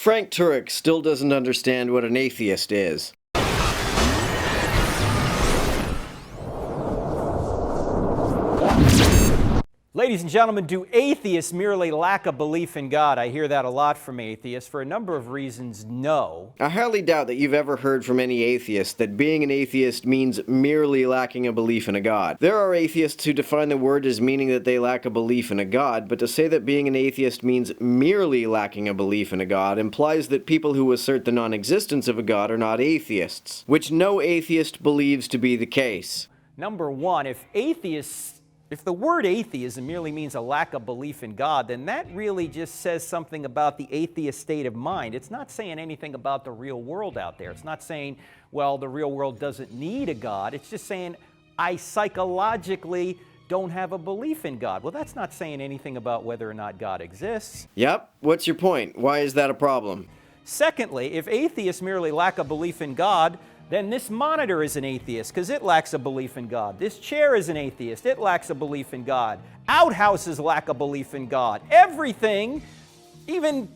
Frank Turek still doesn't understand what an atheist is. Ladies and gentlemen, do atheists merely lack a belief in God? I hear that a lot from atheists. For a number of reasons, no. I highly doubt that you've ever heard from any atheist that being an atheist means merely lacking a belief in a God. There are atheists who define the word as meaning that they lack a belief in a God, but to say that being an atheist means merely lacking a belief in a God implies that people who assert the non-existence of a God are not atheists, which no atheist believes to be the case. Number one, if the word atheism merely means a lack of belief in God, then that really just says something about the atheist state of mind. It's not saying anything about the real world out there. It's not saying, well, the real world doesn't need a God. It's just saying, I psychologically don't have a belief in God. Well, that's not saying anything about whether or not God exists. Yep. What's your point? Why is that a problem? Secondly, if atheists merely lack a belief in God, then this monitor is an atheist because it lacks a belief in God. This chair is an atheist. It lacks a belief in God. Outhouses lack a belief in God. Everything, even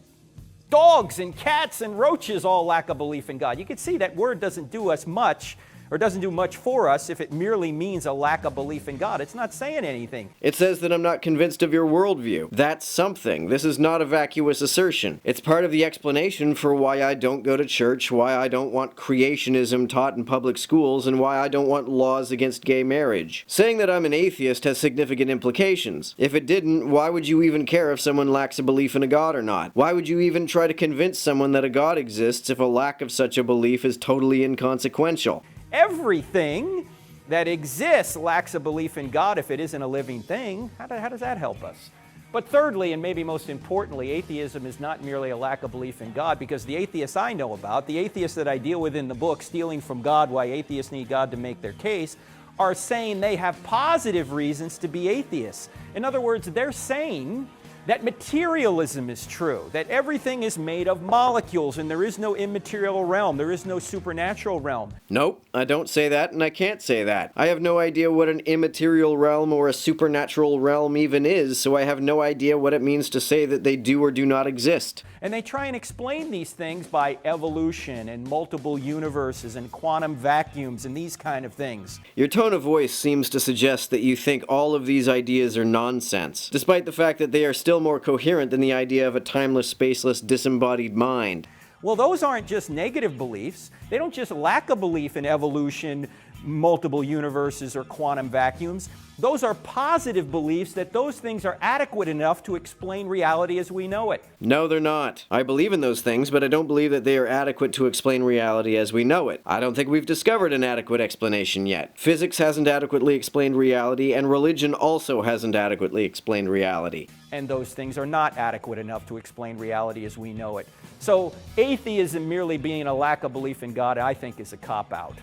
dogs and cats and roaches all lack a belief in God. You can see that word doesn't do us much, or doesn't do much for us if it merely means a lack of belief in God. It's not saying anything. It says that I'm not convinced of your worldview. That's something. This is not a vacuous assertion. It's part of the explanation for why I don't go to church, why I don't want creationism taught in public schools, and why I don't want laws against gay marriage. Saying that I'm an atheist has significant implications. If it didn't, why would you even care if someone lacks a belief in a God or not? Why would you even try to convince someone that a God exists if a lack of such a belief is totally inconsequential? Everything that exists lacks a belief in God if it isn't a living thing. How does that help us? But thirdly, and maybe most importantly, atheism is not merely a lack of belief in God, because the atheists I know about, the atheists that I deal with in the book, Stealing from God, Why Atheists Need God to Make Their Case, are saying they have positive reasons to be atheists. In other words, they're saying that materialism is true, that everything is made of molecules and there is no immaterial realm, there is no supernatural realm. Nope, I don't say that and I can't say that. I have no idea what an immaterial realm or a supernatural realm even is, so I have no idea what it means to say that they do or do not exist. And they try and explain these things by evolution and multiple universes and quantum vacuums and these kind of things. Your tone of voice seems to suggest that you think all of these ideas are nonsense, despite the fact that they are still more coherent than the idea of a timeless, spaceless, disembodied mind. Well, those aren't just negative beliefs. They don't just lack a belief in evolution, multiple universes, or quantum vacuums. Those are positive beliefs that those things are adequate enough to explain reality as we know it. No, they're not. I believe in those things, but I don't believe that they are adequate to explain reality as we know it. I don't think we've discovered an adequate explanation yet. Physics hasn't adequately explained reality, and religion also hasn't adequately explained reality. And those things are not adequate enough to explain reality as we know it. So atheism merely being a lack of belief in God, I think, is a cop-out.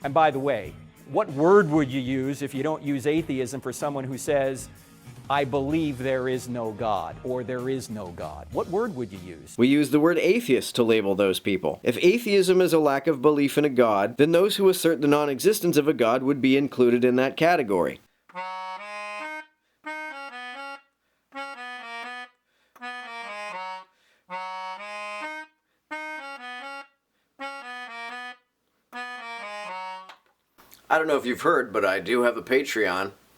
And by the way, what word would you use if you don't use atheism for someone who says, I believe there is no God, or there is no God? What word would you use? We use the word atheist to label those people. If atheism is a lack of belief in a God, then those who assert the non-existence of a God would be included in that category. I don't know if you've heard, but I do have a Patreon.